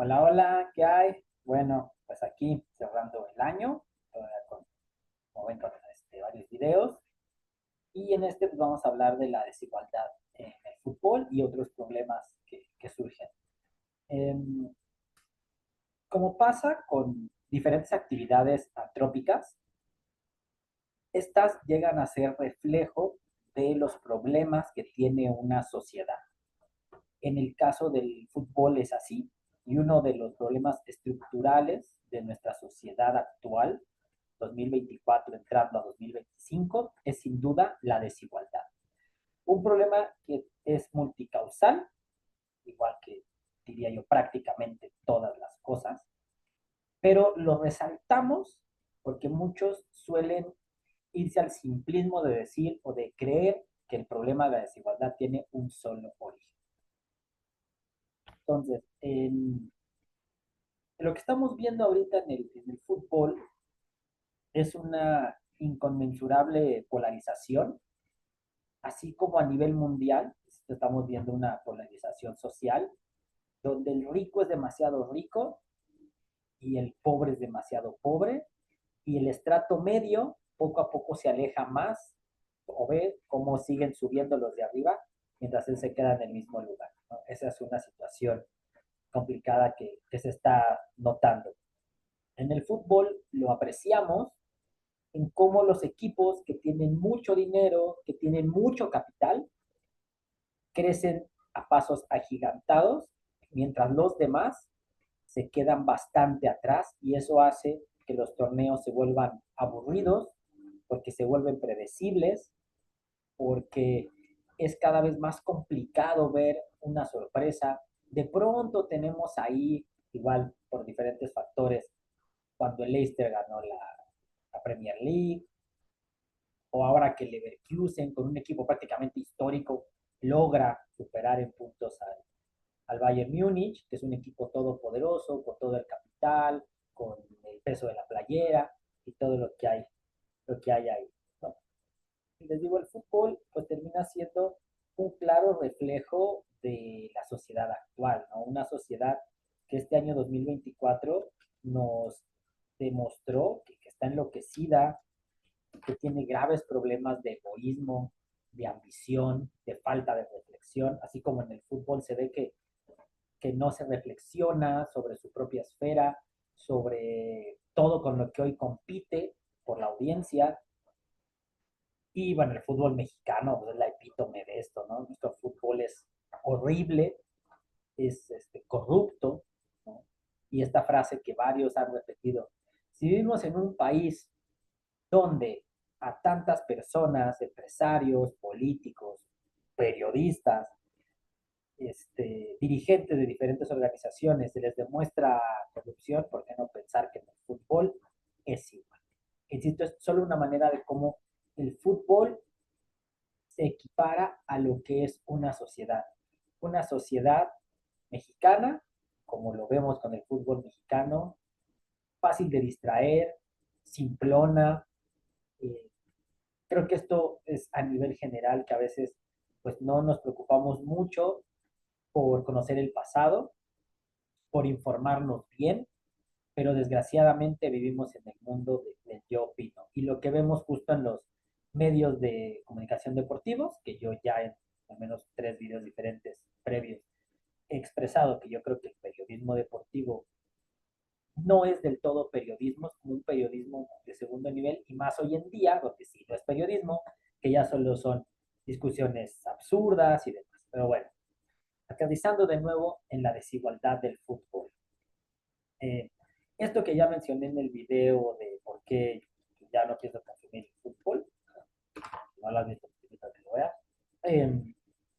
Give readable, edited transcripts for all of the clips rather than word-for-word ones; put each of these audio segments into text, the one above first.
Hola, hola, ¿qué hay? Bueno, pues aquí cerrando el año, todavía como ven con varios videos, y en este pues, vamos a hablar de la desigualdad en el fútbol y otros problemas que surgen. Em, Como pasa con diferentes actividades antrópicas, estas llegan a ser reflejo de los problemas que tiene una sociedad. En el caso del fútbol es así, y uno de los problemas estructurales de nuestra sociedad actual, 2024 entrando a 2025, es sin duda la desigualdad. Un problema que es multicausal, igual que diría yo prácticamente todas las cosas, pero lo resaltamos porque muchos suelen irse al simplismo de decir o de creer que el problema de la desigualdad tiene un solo origen. Entonces, lo que estamos viendo ahorita en el fútbol es una inconmensurable polarización, así como a nivel mundial estamos viendo una polarización social, donde el rico es demasiado rico y el pobre es demasiado pobre, y el estrato medio poco a poco se aleja más, o ve cómo siguen subiendo los de arriba, mientras él se queda en el mismo lugar, ¿no? Esa es una situación complicada que se está notando. En el fútbol lo apreciamos en cómo los equipos que tienen mucho dinero, que tienen mucho capital, crecen a pasos agigantados, mientras los demás se quedan bastante atrás, y eso hace que los torneos se vuelvan aburridos, porque se vuelven predecibles, porque es cada vez más complicado ver una sorpresa. De pronto tenemos ahí, igual por diferentes factores, cuando el Leicester ganó la Premier League, o ahora que el Leverkusen, con un equipo prácticamente histórico, logra superar en puntos al Bayern Múnich, que es un equipo todopoderoso, con todo el capital, con el peso de la playera y todo lo que hay ahí, ¿no? Y les digo, el fútbol pues termina siendo un claro reflejo de la sociedad actual, ¿no? Una sociedad que este año 2024 nos demostró que está enloquecida, que tiene graves problemas de egoísmo, de ambición, de falta de reflexión, así como en el fútbol se ve que no se reflexiona sobre su propia esfera, sobre todo con lo que hoy compite por la audiencia. Y bueno, el fútbol mexicano pues, es la epítome de esto, ¿no? Nuestro fútbol es horrible, es corrupto, ¿no? Y esta frase que varios han repetido, si vivimos en un país donde a tantas personas, empresarios, políticos, periodistas, dirigentes de diferentes organizaciones se les demuestra corrupción, ¿por qué no pensar que en el fútbol es igual? Insisto, es solo una manera de cómo el fútbol se equipara a lo que es una sociedad. Una sociedad mexicana, como lo vemos con el fútbol mexicano, fácil de distraer, simplona. eh, Creo que esto es a nivel general, que a veces pues no nos preocupamos mucho por conocer el pasado, por informarnos bien, pero desgraciadamente vivimos en el mundo del yo opino. Y lo que vemos justo en los medios de comunicación deportivos, que yo ya en al menos 3 videos diferentes previos he expresado que yo creo que el periodismo deportivo no es del todo periodismo, es como un periodismo de segundo nivel, y más hoy en día, porque sí, no es periodismo, que ya solo son discusiones absurdas y demás. Pero bueno, aterrizando de nuevo en la desigualdad del fútbol. Eh, Esto que ya mencioné en el video de por qué ya no pienso consumir el fútbol, si no lo has visto, te invito a que lo veas.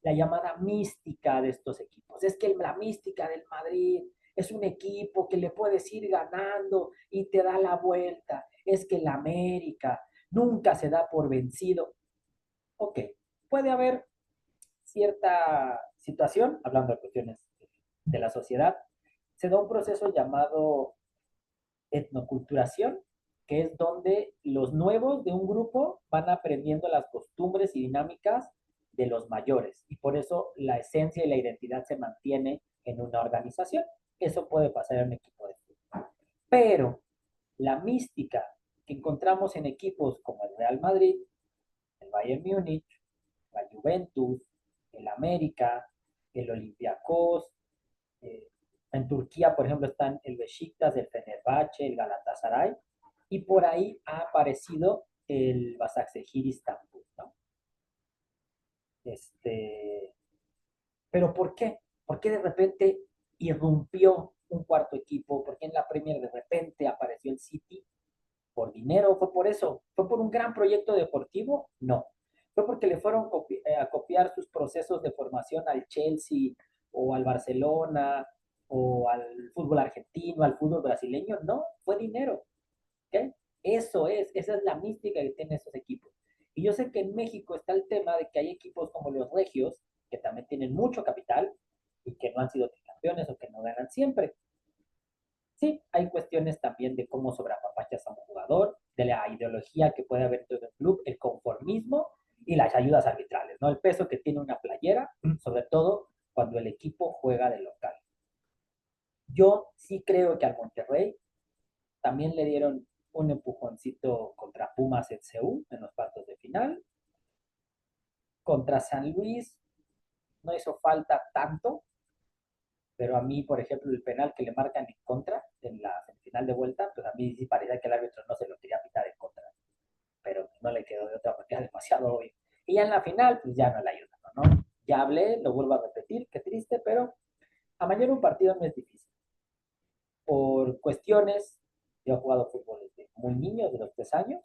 La llamada mística de estos equipos. Es que la mística del Madrid es un equipo que le puedes ir ganando y te da la vuelta. Es que el América nunca se da por vencido. Ok, puede haber cierta situación, hablando de cuestiones de la sociedad, se da un proceso llamado etnoculturación, que es donde los nuevos de un grupo van aprendiendo las costumbres y dinámicas de los mayores, y por eso la esencia y la identidad se mantiene en una organización. Eso puede pasar en un equipo de fútbol. Pero la mística que encontramos en equipos como el Real Madrid, el Bayern Múnich, la Juventus, el América, el Olympiacos, eh, en Turquía, por ejemplo, están el Beşiktaş, el Fenerbahce, el Galatasaray, y por ahí ha aparecido el Başakşehir Istanbul, ¿no? Este, pero ¿por qué? ¿Por qué de repente irrumpió un cuarto equipo? ¿Por qué en la Premier de repente apareció el City? ¿Por dinero? ¿Fue por eso? ¿Fue por un gran proyecto deportivo? No. ¿Fue porque le fueron a copiar sus procesos de formación al Chelsea o al Barcelona o al fútbol argentino, al fútbol brasileño? No, fue dinero. ¿Okay? Esa es la mística que tienen esos equipos. Y yo sé que en México está el tema de que hay equipos como los Regios, que también tienen mucho capital y que no han sido campeones o que no ganan siempre. Sí, hay cuestiones también de cómo sobrapapachas a un jugador, de la ideología que puede haber dentro del club, el conformismo y las ayudas arbitrales, ¿no? El peso que tiene una playera, sobre todo cuando el equipo juega de local. Yo sí creo que al Monterrey también le dieron un empujoncito contra Pumas en CU en los cuartos de final. Contra San Luis no hizo falta tanto, pero a mí, por ejemplo, el penal que le marcan en contra en la semifinal de vuelta, pues a mí sí parecía que el árbitro no se lo quería pitar en contra, pero no le quedó de otra manera demasiado obvio. Y ya en la final, pues ya no le ayudan, ¿no? Ya hablé, lo vuelvo a repetir, qué triste, pero a mayor un partido no es difícil. Por cuestiones, yo he jugado fútbol desde muy niño, de los 3 años,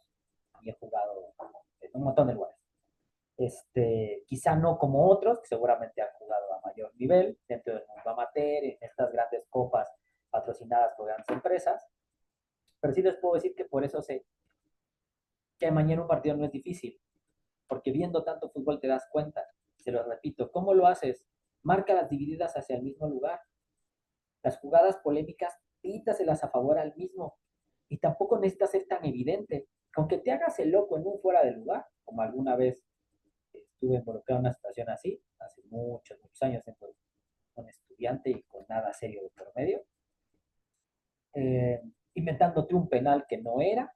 y he jugado en un montón de lugares. Quizá no como otros, que seguramente han jugado a mayor nivel, dentro del mundo amateur, en estas grandes copas patrocinadas por grandes empresas, pero sí les puedo decir que por eso sé que mañana un partido no es difícil, porque viendo tanto fútbol te das cuenta, se lo repito, ¿cómo lo haces? Marca las divididas hacia el mismo lugar, las jugadas polémicas, pítaselas a favor al mismo, y tampoco necesita ser tan evidente, aunque te hagas el loco en un fuera de lugar, como alguna vez estuve involucrado en una situación así, hace muchos, muchos años, con estudiante y con nada serio de por medio, eh, inventándote un penal que no era,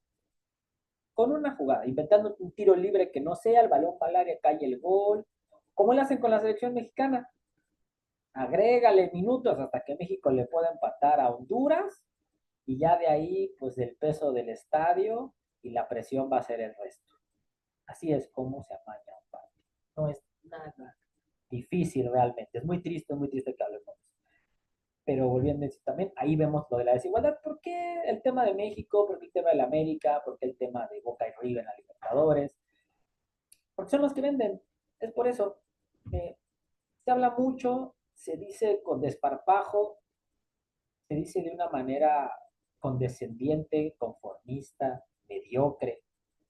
con una jugada, inventándote un tiro libre que no sea, el balón para el área, cae el gol, como lo hacen con la selección mexicana. Agrégale minutos hasta que México le pueda empatar a Honduras y ya de ahí, pues el peso del estadio y la presión va a ser el resto. Así es como se amaña un partido. No es nada difícil realmente. Es muy triste que hablemos. Pero volviendo a eso también, ahí vemos lo de la desigualdad. ¿Por qué el tema de México? ¿Por qué el tema de la América? ¿Por qué el tema de Boca y River en la Libertadores? Porque son los que venden. Es por eso. Eh, Se habla mucho, se dice con desparpajo, se dice de una manera condescendiente, conformista, mediocre.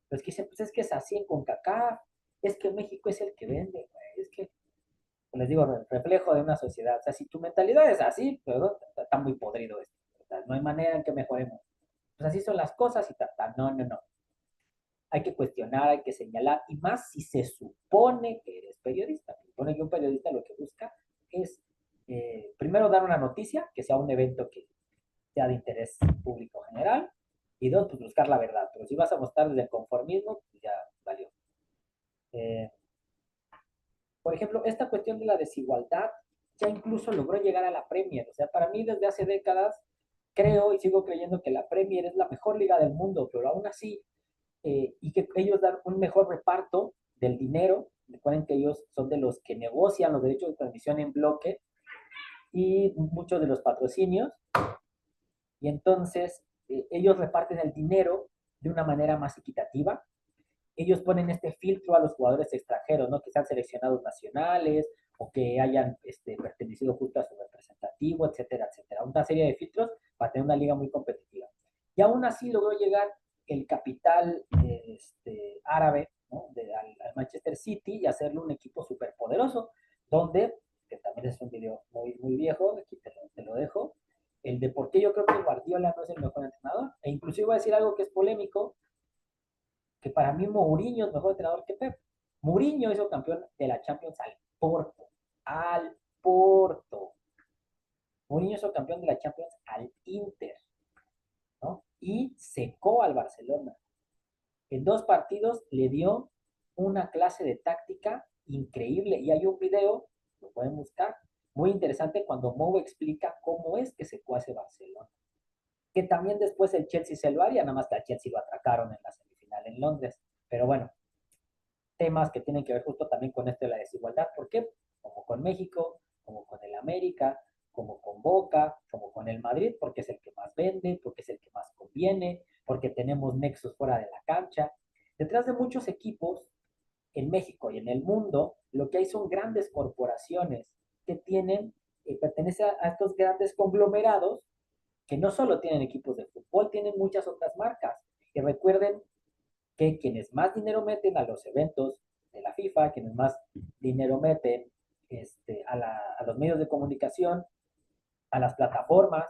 Pero es que dicen, pues es que es así en CONCACAF, es que México es el que vende, es que, pues les digo, reflejo de una sociedad. O sea, si tu mentalidad es así, pero está muy podrido esto. O sea, no hay manera en que mejoremos. Pues así son las cosas y no, no, no. Hay que cuestionar, hay que señalar, y más si se supone que eres periodista. Se supone que un periodista lo que busca es, primero, dar una noticia, que sea un evento que sea de interés público general, y dos, pues buscar la verdad. Pero si vas a mostrar desde el conformismo, pues ya valió. Eh, por ejemplo, esta cuestión de la desigualdad ya incluso logró llegar a la Premier. O sea, para mí desde hace décadas creo y sigo creyendo que la Premier es la mejor liga del mundo, pero aún así, y que ellos dan un mejor reparto del dinero. Recuerden que ellos son de los que negocian los derechos de transmisión en bloque y muchos de los patrocinios, y entonces ellos reparten el dinero de una manera más equitativa. Ellos ponen este filtro a los jugadores extranjeros, ¿no? Que sean seleccionados nacionales o que hayan pertenecido justo a su representativo, etcétera, etcétera. Una serie de filtros para tener una liga muy competitiva. Y aún así logró llegar el capital árabe, ¿no? Al Manchester City y hacerlo un equipo súper poderoso, donde, que también es un video muy, muy viejo, aquí te lo dejo, el de por qué yo creo que Guardiola no es el mejor entrenador. E inclusive voy a decir algo que es polémico, que para mí Mourinho es mejor entrenador que Pep. Mourinho hizo campeón de la Champions al Porto. Al Porto. Mourinho hizo campeón de la Champions al Inter, ¿no? Y secó al Barcelona. En 2 partidos le dio una clase de táctica increíble. Y hay un video, lo pueden buscar, muy interesante cuando Mou explica cómo es que secó a ese Barcelona. Que también después el Chelsea se lo haría, nada más que al Chelsea lo atracaron en la semifinal en Londres. Pero bueno, temas que tienen que ver justo también con esto de la desigualdad. ¿Por qué? Como con México, como con el América, como con Boca, como con el Madrid, porque es el que más vende, porque es el que más conviene, porque tenemos nexos fuera de la cancha. Detrás de muchos equipos en México y en el mundo, lo que hay son grandes corporaciones que tienen, pertenecen a estos grandes conglomerados que no solo tienen equipos de fútbol, tienen muchas otras marcas. Y recuerden que quienes más dinero meten a los eventos de la FIFA, quienes más dinero meten a los medios de comunicación, a las plataformas,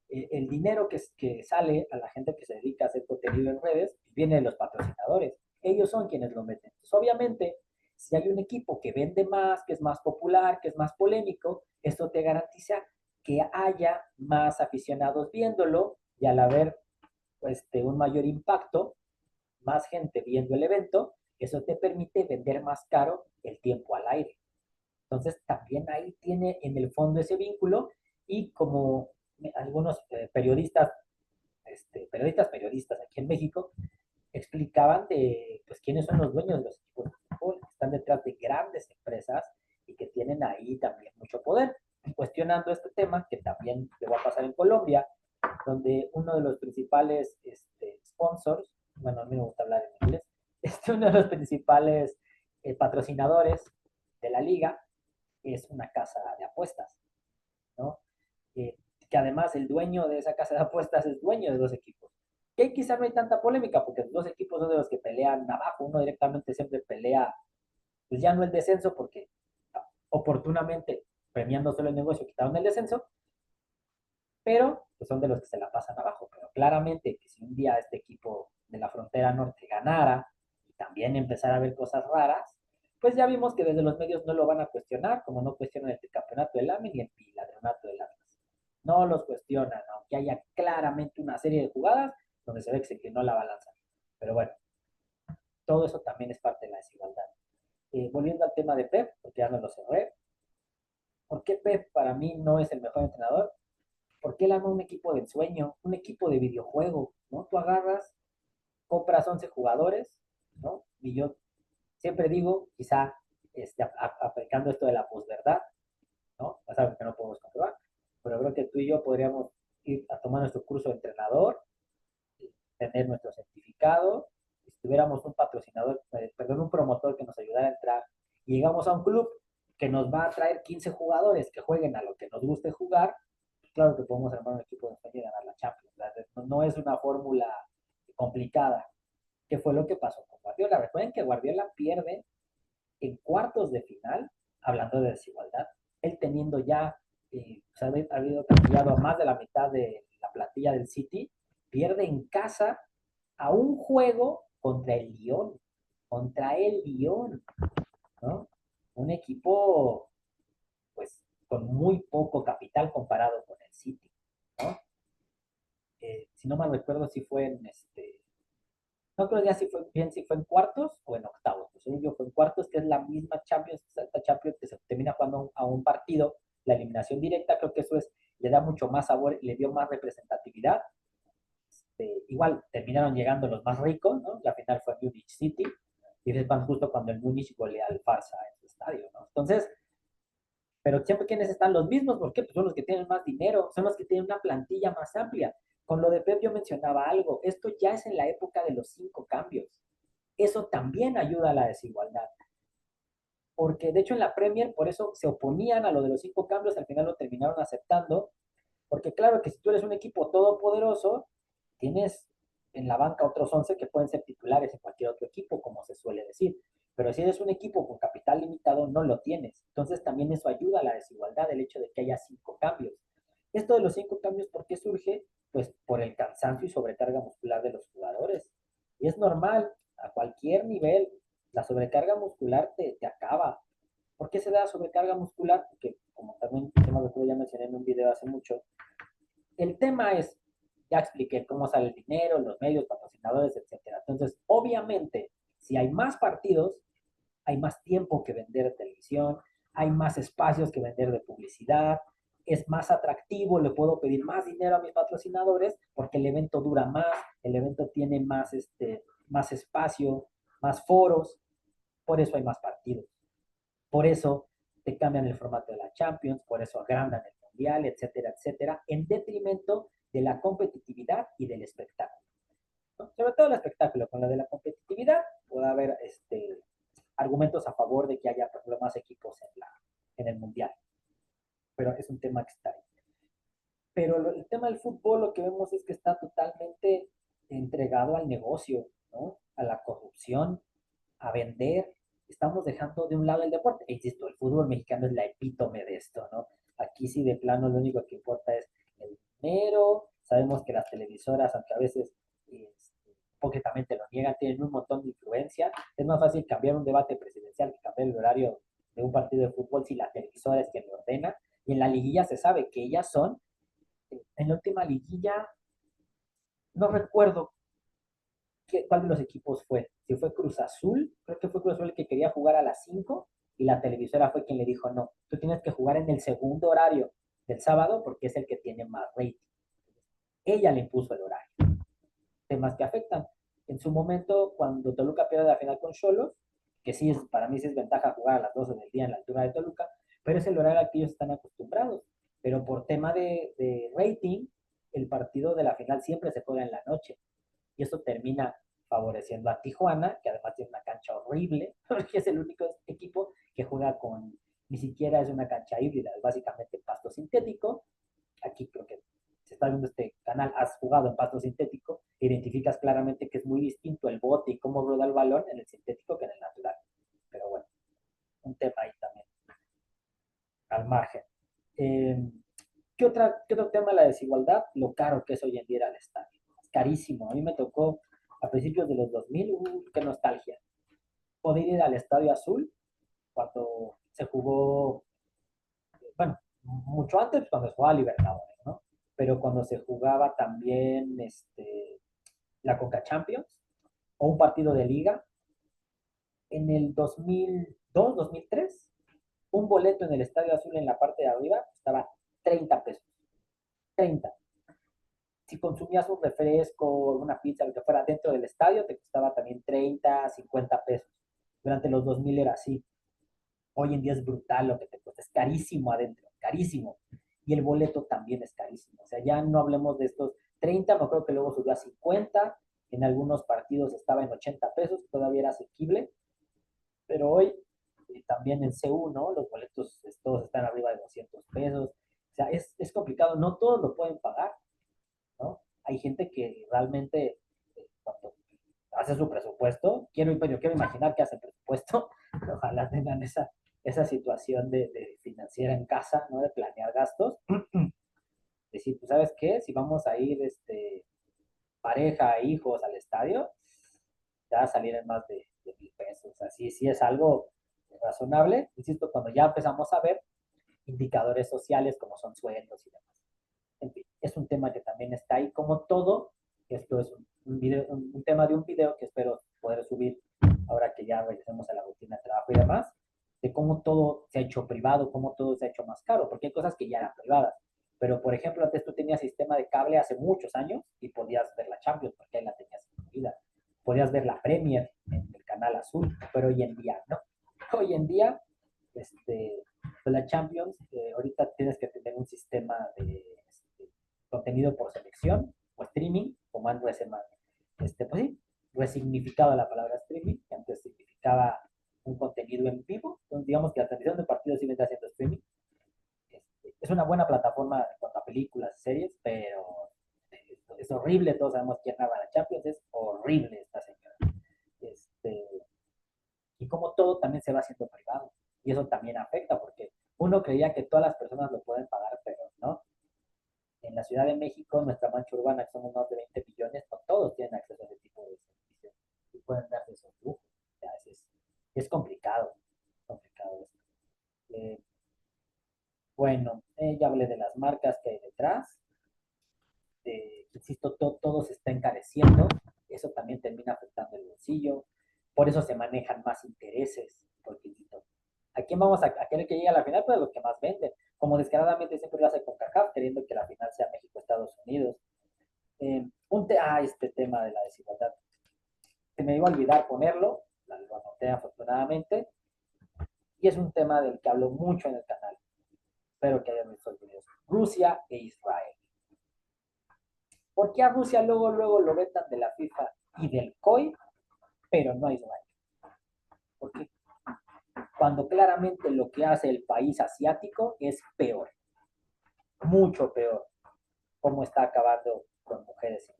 el dinero que sale a la gente que se dedica a hacer contenido en redes viene de los patrocinadores. Ellos son quienes lo meten. Entonces, obviamente, si hay un equipo que vende más, que es más popular, que es más polémico, esto te garantiza que haya más aficionados viéndolo y al haber un mayor impacto, más gente viendo el evento, eso te permite vender más caro el tiempo al aire. Entonces, también ahí tiene en el fondo ese vínculo y como algunos periodistas aquí en México explicaban de pues quiénes son los dueños de los equipos de fútbol, que están detrás de grandes empresas y que tienen ahí también mucho poder. Cuestionando este tema, que también le va a pasar en Colombia, donde uno de los principales sponsors, bueno, a mí me gusta hablar en inglés, uno de los principales patrocinadores de la liga es una casa de apuestas, ¿no? Que además el dueño de esa casa de apuestas es dueño de 2 equipos. Que quizá no hay tanta polémica porque los 2 equipos son de los que pelean abajo, uno directamente siempre pelea, pues ya no el descenso porque oportunamente premiando solo el negocio quitaron el descenso, pero pues son de los que se la pasan abajo. Pero claramente que si un día este equipo de la frontera norte ganara y también empezara a ver cosas raras, pues ya vimos que desde los medios no lo van a cuestionar, como no cuestionan el campeonato del AMI ni el piladronato del Atlas. No los cuestionan, aunque haya claramente una serie de jugadas donde se ve que se inclinó la balanza. Pero bueno, todo eso también es parte de la desigualdad. Volviendo al tema de Pep, porque ya no lo cerré, ¿por qué Pep para mí no es el mejor entrenador? Porque él arma un equipo de ensueño, un equipo de videojuego, ¿no? Tú agarras, compras 11 jugadores, ¿no? Y yo siempre digo, quizá aplicando esto de la posverdad, ¿no? Es algo que no podemos comprobar, pero creo que tú y yo podríamos ir a tomar nuestro curso de entrenador, tener nuestro certificado, si tuviéramos un patrocinador, perdón, un promotor que nos ayudara a entrar y llegamos a un club que nos va a traer 15 jugadores que jueguen a lo que nos guste jugar, claro que podemos armar un equipo de España y ganar la Champions. No es una fórmula complicada, que fue lo que pasó con Guardiola. Recuerden que Guardiola pierde en cuartos de final, hablando de desigualdad, él teniendo ya, ha habido cambiado a más de la mitad de la plantilla del City, pierde en casa a un juego contra el Lyon, ¿no? Un equipo, pues, con muy poco capital comparado con el City, ¿no? Si no me recuerdo si fue no creo ya si fue bien si fue en cuartos o en octavos. Pues yo fue en cuartos, que es la misma Champions, esta Champions que se termina jugando a un partido, la eliminación directa, creo que eso le da mucho más sabor, le dio más representatividad. Igual terminaron llegando los más ricos, ¿no? La final fue Munich City, y después justo cuando el Munich golea al Farsa en su estadio, ¿no? Entonces, pero siempre quienes están los mismos, ¿por qué? Pues son los que tienen más dinero, son los que tienen una plantilla más amplia. Con lo de Pep yo mencionaba algo, esto ya es en la época de los 5 cambios. Eso también ayuda a la desigualdad. Porque de hecho en la Premier por eso se oponían a lo de los 5 cambios, al final lo terminaron aceptando, porque claro que si tú eres un equipo todopoderoso, tienes en la banca otros 11 que pueden ser titulares en cualquier otro equipo, como se suele decir. Pero si eres un equipo con capital limitado, no lo tienes. Entonces también eso ayuda a la desigualdad, el hecho de que haya 5 cambios. Esto de los 5 cambios, ¿por qué surge? Pues por el cansancio y sobrecarga muscular de los jugadores. Y es normal, a cualquier nivel, la sobrecarga muscular te acaba. ¿Por qué se da sobrecarga muscular? Porque, como también el tema que ya mencioné en un video hace mucho, el tema es, ya expliqué cómo sale el dinero, los medios, patrocinadores, etcétera. Entonces, obviamente, si hay más partidos, hay más tiempo que vender de televisión, hay más espacios que vender de publicidad, es más atractivo, le puedo pedir más dinero a mis patrocinadores porque el evento dura más, el evento tiene más, más espacio, más foros, por eso hay más partidos. Por eso te cambian el formato de la Champions, por eso agrandan el Mundial, etcétera, etcétera, en detrimento de la competitividad y del espectáculo, ¿no? Sobre todo el espectáculo, con la de la competitividad puede haber argumentos a favor de que haya, por ejemplo, más equipos en el Mundial, pero es un tema que está ahí. Pero el tema del fútbol lo que vemos es que está totalmente entregado al negocio, ¿no? A la corrupción, a vender. Estamos dejando de un lado el deporte. E insisto, el fútbol mexicano es la epítome de esto, ¿no? Aquí sí de plano lo único que importa es el dinero. Sabemos que las televisoras, aunque a veces hipócritamente lo niegan, tienen un montón de influencia. Es más fácil cambiar un debate presidencial que cambiar el horario de un partido de fútbol si la televisora es quien lo ordena. Y en la liguilla se sabe que ellas son, en la última liguilla, no recuerdo cuál de los equipos fue. Si fue Cruz Azul, creo que fue Cruz Azul el que quería jugar a las 5 y la televisora fue quien le dijo, no, tú tienes que jugar en el segundo horario del sábado porque es el que tiene más rating. Ella le impuso el horario. Temas que afectan. En su momento, cuando Toluca pierde la final con Cholos, que sí es, para mí sí es ventaja jugar a las 12 del día en la altura de Toluca, pero es el horario al que ellos están acostumbrados. Pero por tema de rating, el partido de la final siempre se juega en la noche y eso termina favoreciendo a Tijuana, que además tiene una cancha horrible, porque es el único equipo que juega con, ni siquiera es una cancha híbrida, es básicamente pasto sintético. Aquí creo que si estás viendo este canal, has jugado en pasto sintético, identificas claramente que es muy distinto el bote y cómo rueda el balón en el sintético que en el natural. Pero bueno, un tema ahí también, al margen. Eh, ¿Qué otro tema de la desigualdad? Lo caro que es hoy en día ir al estadio. Es carísimo. A mí me tocó a principios de los 2000, qué nostalgia. Poder ir al Estadio Azul cuando se jugó, bueno, mucho antes cuando se jugaba Libertadores, ¿no? Pero cuando se jugaba también la Coca Champions o un partido de liga, en el 2002, 2003, un boleto en el Estadio Azul en la parte de arriba estaba 30 pesos. 30. Si consumías un refresco, una pizza, lo que fuera dentro del estadio, te costaba también 30, 50 pesos. Durante los 2000 era así. Hoy en día es brutal lo que te cuesta. Es carísimo adentro, carísimo. Y el boleto también es carísimo. O sea, ya no hablemos de estos 30, me creo que luego subió a 50. En algunos partidos estaba en 80 pesos, todavía era asequible. Pero hoy también en C1, los boletos todos están arriba de 200 pesos. O sea, es complicado. No todos lo pueden pagar, ¿no? Hay gente que realmente, cuando hace su presupuesto, yo quiero imaginar que hace presupuesto, ojalá tengan esa situación de financiera en casa, ¿no? De planear gastos. Decir, pues, ¿sabes qué? Si vamos a ir pareja, hijos al estadio, ya va a salir en más de 1000 pesos. Así sí es algo razonable. Insisto, cuando ya empezamos a ver indicadores sociales como son sueldos y demás. En fin, es un tema que también está ahí. Como todo, esto es un tema de un video que espero poder subir ahora que ya regresemos a la rutina de trabajo y demás, de cómo todo se ha hecho privado, cómo todo se ha hecho más caro, porque hay cosas que ya eran privadas. Pero, por ejemplo, antes tú tenías sistema de cable hace muchos años y podías ver la Champions porque ahí la tenías incluida. Podías ver la Premier en el canal azul, pero hoy en día no. Hoy en día, pues la Champions, ahorita tienes que tener un sistema de contenido por selección o streaming, como antes pues sí, resignificado la palabra streaming, que antes significaba un contenido en vivo. Entonces, digamos que la transmisión de partidos sí vendrá haciendo streaming. Es una buena plataforma en cuanto a películas, series, pero es horrible. Todos sabemos quién narra la Champions, es horrible esta señora. Este, y como todo también se va haciendo privado. Y eso también afecta, porque uno creía que todas las personas lo pueden pagar, pero no. En la Ciudad de México, nuestra mancha urbana, que somos más de 20 millones, no todos tienen acceso a ese tipo de servicios y pueden darse esos lujos. O sea, es complicado, complicado esto. Bueno, ya hablé de las marcas que hay detrás. Insisto, todo se está encareciendo. Eso también termina afectando el bolsillo. Por eso se manejan más intereses. Porque, insisto, ¿a quién vamos a querer que llegue a la final? Pues a los que más venden. Como descaradamente siempre lo hace CONCACAF, queriendo que la final sea México-Estados Unidos. Este tema de la desigualdad. Se me iba a olvidar ponerlo, lo anoté afortunadamente, y es un tema del que hablo mucho en el canal. Espero que hayan visto el video. Rusia e Israel. ¿Por qué a Rusia luego lo vetan de la FIFA y del COI, pero no a Israel? Porque cuando claramente lo que hace el país asiático es peor, mucho peor, como está acabando con mujeres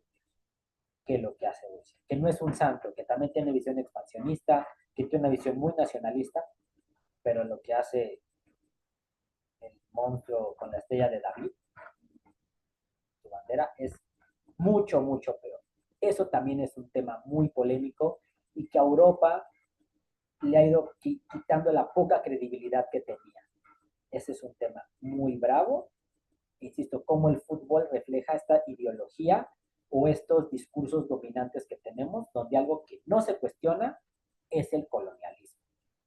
que lo que hace Rusia, que no es un santo, que también tiene visión expansionista, que tiene una visión muy nacionalista, pero lo que hace el monstruo con la estrella de David, su bandera, es mucho peor. Eso también es un tema muy polémico y que a Europa le ha ido quitando la poca credibilidad que tenía. Ese es un tema muy bravo. Insisto, cómo el fútbol refleja esta ideología o estos discursos dominantes que tenemos, donde algo que no se cuestiona es el colonialismo,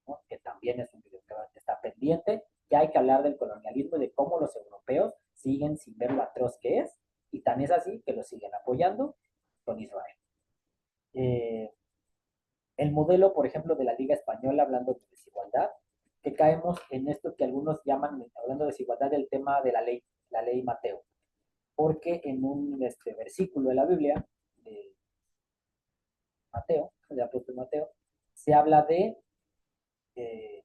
¿no? Que también es un video que está pendiente. Ya hay que hablar del colonialismo y de cómo los europeos siguen sin ver lo atroz que es, y tan es así que lo siguen apoyando con Israel. Eh, el modelo, por ejemplo, de la Liga Española, hablando de desigualdad, que caemos en esto que algunos llaman, hablando de desigualdad, del tema de la ley Mateo, porque en un versículo de la Biblia, de Mateo, del apóstol Mateo, se habla de que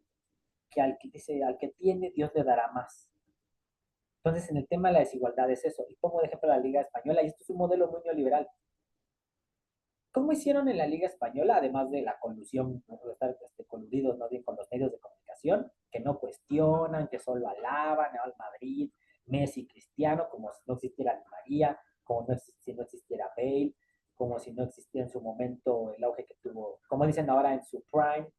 dice, al que tiene, Dios le dará más. Entonces, en el tema de la desigualdad es eso. Y pongo de ejemplo la Liga Española, y esto es un modelo muy neoliberal. ¿Cómo hicieron en la Liga Española, además de la colusión, de estar coludidos más bien con los medios de comunicación, que no cuestionan, que solo alaban al Madrid, Messi, Cristiano, como si no existiera Di María, como si no existiera Bale, como si no existiera en su momento el auge que tuvo, como dicen ahora en su prime,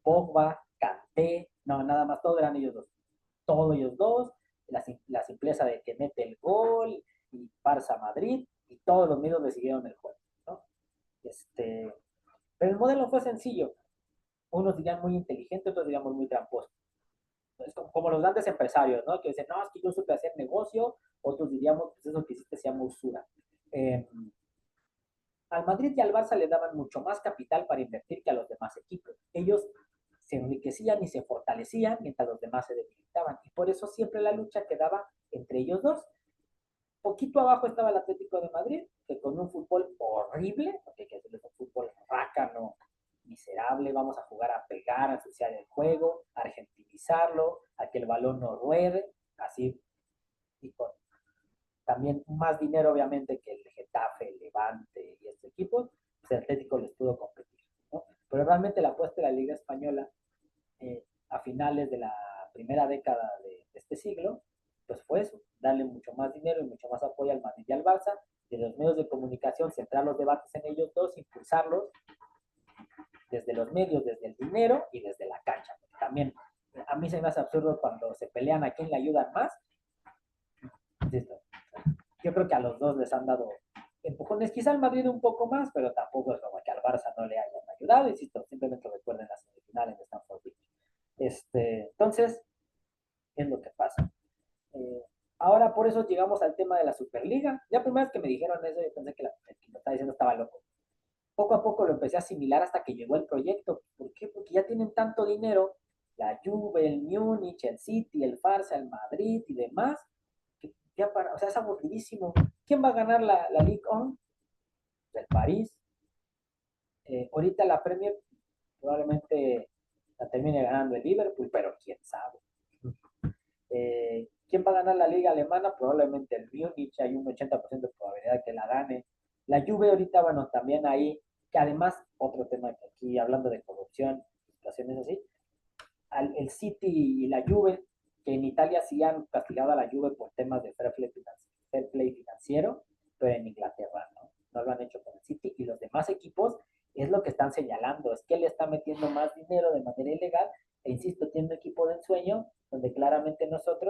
Pogba, Kanté, no, nada más, todos ellos dos, la simpleza de que mete el gol, y Barça Madrid, y todos los medios le siguieron el juego, ¿no? Este, pero el modelo fue sencillo. Unos dirían muy inteligente, otros diríamos muy tramposo. Es como los grandes empresarios, ¿no? Que dicen, no, es que yo supe hacer negocio, otros diríamos, pues eso que hiciste se llama usura. Al Madrid y al Barça le daban mucho más capital para invertir que a los demás equipos. Ellos se enriquecían y se fortalecían mientras los demás se debilitaban. Y por eso siempre la lucha quedaba entre ellos dos. Poquito abajo estaba el Atlético de Madrid, que con un fútbol horrible, porque hay que decirles un fútbol rácano, miserable, vamos a jugar a pegar, a ensuciar el juego, a argentinizarlo, a que el balón no ruede, así, y con también más dinero obviamente que el Getafe, el Levante y estos equipos, pues el Atlético les pudo competir, ¿no? Pero realmente la apuesta de la Liga Española a finales de la primera década de este siglo, pues fue eso, darle mucho más dinero y mucho más apoyo al Madrid y al Barça, de los medios de comunicación, centrar los debates en ellos dos, impulsarlos desde los medios, desde el dinero y desde la cancha. También a mí se me hace absurdo cuando se pelean a quién le ayudan más. Yo creo que a los dos les han dado empujones, quizá al Madrid un poco más, pero tampoco es como que al Barça no le hayan ayudado, insisto, simplemente recuerden las semifinales de Stanford Bridge. Entonces, es lo que pasa. Ahora por eso llegamos al tema de la Superliga. Ya primera vez que me dijeron eso, yo pensé que el que me estaba diciendo estaba loco. Poco a poco lo empecé a asimilar hasta que llegó el proyecto. ¿Por qué? Porque ya tienen tanto dinero, la Juve, el Múnich, el City, el Barça, el Madrid y demás, que ya o sea, es aburridísimo. ¿Quién va a ganar la Ligue 1? El París. Ahorita la Premier probablemente la termine ganando el Liverpool, pero quién sabe. ¿Quién va a ganar la liga alemana? Probablemente el Múnich, hay un 80% de probabilidad que la gane. La Juve ahorita, bueno, también ahí, que además, otro tema que aquí, hablando de corrupción, situaciones así, el City y la Juve, que en Italia sí han castigado a la Juve por temas de fair play financiero, pero en Inglaterra no, no lo han hecho con el City, y los demás equipos es lo que están señalando, es que él está metiendo más dinero de manera ilegal, e insisto, tiene un equipo de ensueño, donde claramente nosotros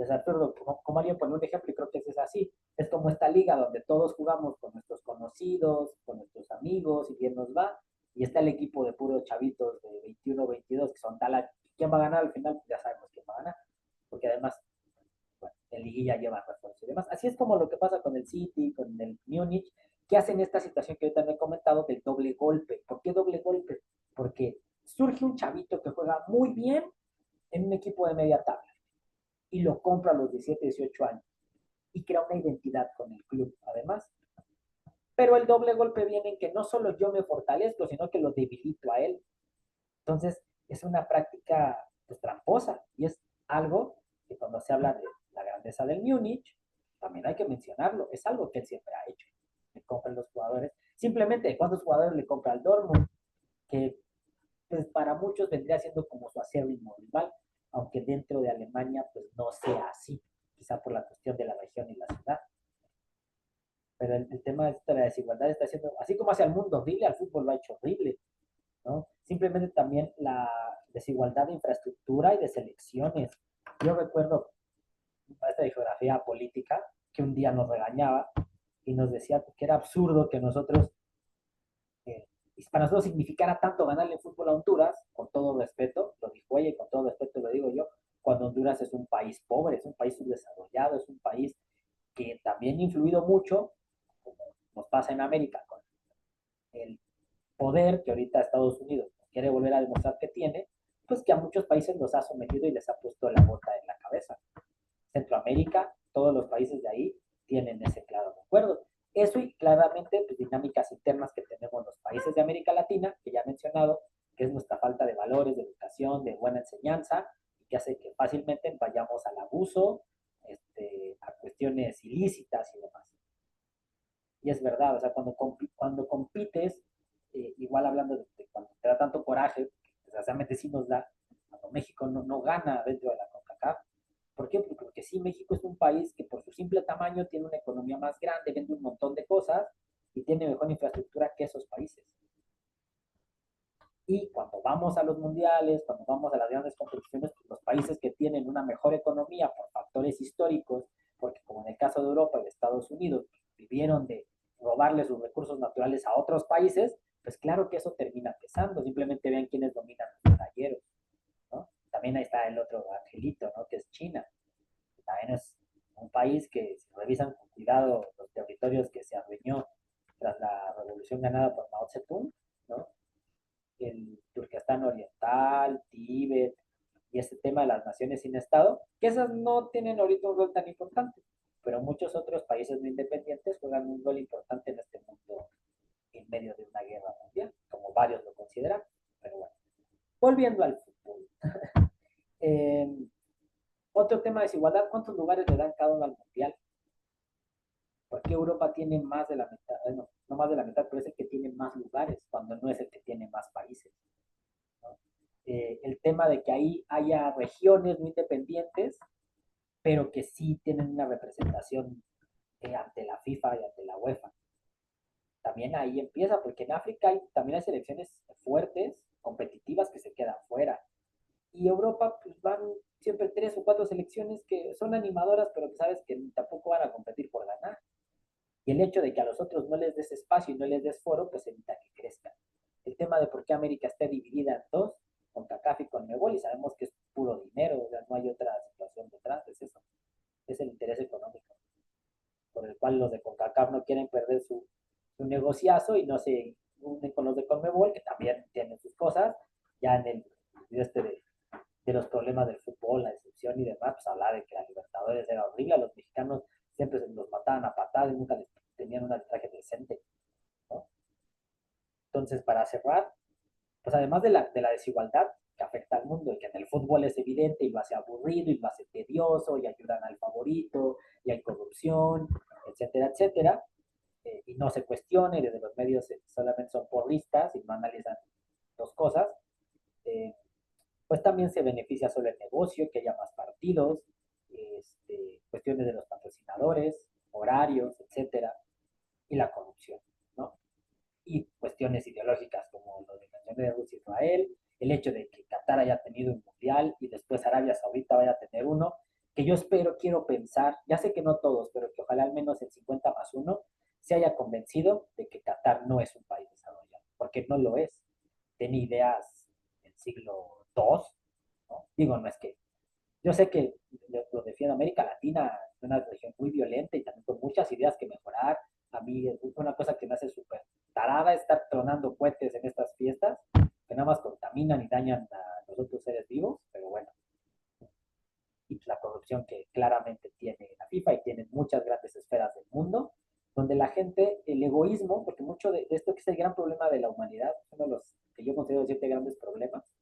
Es absurdo, como alguien pone un ejemplo y creo que es así. Es como esta liga donde todos jugamos con nuestros conocidos, con nuestros amigos y bien nos va. Y está el equipo de puros chavitos de 21, 22 que son tal. ¿Quién va a ganar al final? Pues ya sabemos quién va a ganar. Porque además, bueno, en liguilla llevan refuerzo y demás. Así es como lo que pasa con el City, con el Múnich, que hacen esta situación que ahorita me he comentado del doble golpe. ¿Por qué doble golpe? Porque surge un chavito que juega muy bien en un equipo de media tabla y lo compra a los 17, 18 años y crea una identidad con el club, además. Pero el doble golpe viene en que no solo yo me fortalezco, sino que lo debilito a él. Entonces, es una práctica pues, tramposa y es algo que cuando se habla de la grandeza del Múnich, también hay que mencionarlo. Es algo que él siempre ha hecho. Le compran los jugadores. Simplemente, ¿cuántos jugadores le compra al Dortmund? Que pues, para muchos vendría siendo como su acérrimo rival, aunque dentro de Alemania pues no sea así, quizá por la cuestión de la región y la ciudad. Pero el tema de la desigualdad está haciendo, así como hacia el mundo horrible, al fútbol lo ha hecho horrible, ¿no? Simplemente también la desigualdad de infraestructura y de selecciones. Yo recuerdo un maestro de geografía política que un día nos regañaba y nos decía que era absurdo que nosotros, eh, para nosotros significara tanto ganarle fútbol a Honduras, con todo respeto, lo dijo ella y con todo respeto lo digo yo, cuando Honduras es un país pobre, es un país subdesarrollado, es un país que también ha influido mucho, como nos pasa en América, con el poder que ahorita Estados Unidos quiere volver a demostrar que tiene, pues que a muchos países los ha sometido y les ha puesto la bota en la cabeza. Centroamérica, todos los países de ahí tienen ese claro acuerdo. Eso y claramente pues, dinámicas internas que tenemos los países de América Latina, que ya he mencionado, que es nuestra falta de valores, de educación, de buena enseñanza, y que hace que fácilmente vayamos al abuso, a cuestiones ilícitas y demás. Y es verdad, o sea, cuando compites, igual hablando de cuando te da tanto coraje, desgraciadamente sí nos da, cuando México no gana dentro de la CONCACAF. ¿Por qué? Porque sí, México es un país que por su simple tamaño tiene una economía más grande, vende un montón de cosas y tiene mejor infraestructura que esos países. Y cuando vamos a los mundiales, cuando vamos a las grandes competiciones, pues los países que tienen una mejor economía por factores históricos, porque como en el caso de Europa y de Estados Unidos, vivieron de robarle sus recursos naturales a otros países, pues claro que eso termina pesando. Simplemente vean quiénes dominan los talleros, ¿no? También ahí está el otro angelito, ¿no? Que es China. Que también es un país que, si revisan con cuidado los territorios que se adueñó tras la revolución ganada por Mao Zedong, ¿no? El Turquestán Oriental, Tíbet y este tema de las naciones sin Estado, que esas no tienen ahorita un rol tan importante, pero muchos otros países no independientes juegan un rol importante en este mundo en medio de una guerra mundial, como varios lo consideran, pero bueno. Volviendo al fútbol. eh, Otro tema de desigualdad, ¿cuántos lugares le dan cada uno al mundial? ¿Por qué Europa tiene más de la mitad? Bueno, no más de la mitad, pero es el que tiene más lugares, cuando no es el que tiene más países. ¿No? El tema de que ahí haya regiones no independientes, pero que sí tienen una representación ante la FIFA y ante la UEFA. También ahí empieza, porque en África también hay selecciones fuertes, competitivas, que se quedan fuera. Y Europa, pues van siempre tres o cuatro selecciones que son animadoras, pero que sabes que tampoco van a competir por ganar. Y el hecho de que a los otros no les des espacio y no les des foro, pues evita que crezcan. El tema de por qué América está dividida en dos, con CACAF y con Mebol, y sabemos que es puro dinero, o sea, no hay otra situación detrás, es eso, es el interés económico, por el cual los de CONCACAF no quieren perder su negociazo y no se unen con los de CONMEBOL, que también tienen sus cosas, ya en el video de los problemas del fútbol, la decepción y demás, pues hablaba de que la Libertadores era horrible, a los mexicanos siempre se los mataban a patadas y nunca les tenían un arbitraje decente, ¿no? Entonces, para cerrar, pues además de la desigualdad que afecta al mundo y que en el fútbol es evidente y lo hace aburrido y lo hace tedioso y ayudan al favorito y hay corrupción, etcétera, etcétera, y no se cuestione, desde los medios solamente son porristas y no analizan dos cosas, eh, pues también se beneficia solo el negocio, que haya más partidos, cuestiones de los patrocinadores, horarios, etcétera, y la corrupción, ¿no? Y cuestiones ideológicas como lo de mencioné de Rusia y Israel, el hecho de que Qatar haya tenido un mundial y después Arabia Saudita vaya a tener uno, que yo espero, quiero pensar, ya sé que no todos, pero que ojalá al menos el 50 más uno se haya convencido de que Qatar no es un país desarrollado, porque no lo es. Tiene ideas del siglo II, ¿no? Digo, no es que yo sé que lo defiendo. América Latina es una región muy violenta y también con muchas ideas que mejorar. A mí es una cosa que me hace súper tarada estar tronando cohetes en estas fiestas, que nada más contaminan y dañan a los otros seres vivos, pero bueno. Y la corrupción que claramente tiene la FIFA y tiene muchas grandes esferas del mundo, donde la gente, el egoísmo, porque mucho de esto que es el gran problema de la humanidad, uno de los que yo considero 7 grandes problemas,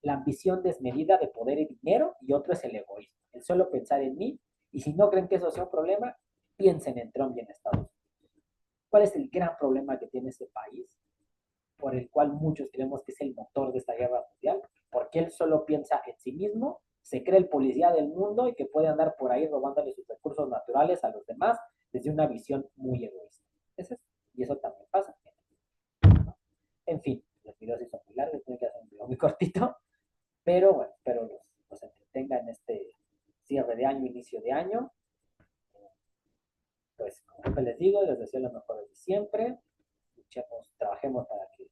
la ambición desmedida de poder y dinero, y otro es el egoísmo, el solo pensar en mí, y si no creen que eso sea un problema, piensen en Trump y en Estados Unidos. ¿Cuál es el gran problema que tiene este país? Por el cual muchos creemos que es el motor de esta guerra mundial, porque él solo piensa en sí mismo, se cree el policía del mundo y que puede andar por ahí robándole sus recursos naturales a los demás desde una visión muy egoísta. Y eso también pasa. En fin, los videos sí son muy largos, tengo que hacer un video muy cortito, pero bueno, espero los entretenga en este cierre de año, inicio de año. Pues como siempre les digo, les deseo lo mejor de siempre. Luchemos, trabajemos para que,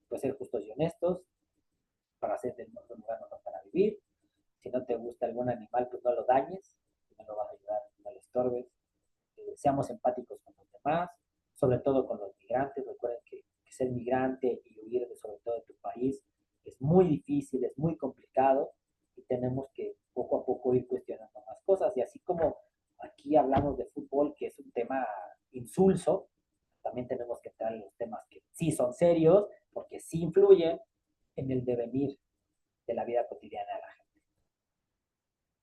pues ser justos y honestos, para hacer del mundo un lugar mejor para vivir. Si no te gusta algún animal, pues no lo dañes, no lo vas a ayudar, no lo estorbes. Seamos empáticos con los demás, sobre todo con los migrantes. Recuerden que ser migrante y huir sobre todo de tu país es muy difícil, es muy complicado y tenemos que poco a poco ir cuestionando más cosas. Y así como aquí hablamos de fútbol, que es un tema insulso, también tenemos que entrar en los temas que sí son serios, porque sí influyen en el devenir de la vida cotidiana de la gente.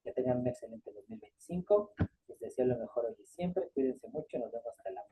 Que tengan un excelente 2025. Les deseo lo mejor hoy y siempre. Cuídense mucho. Nos vemos hasta la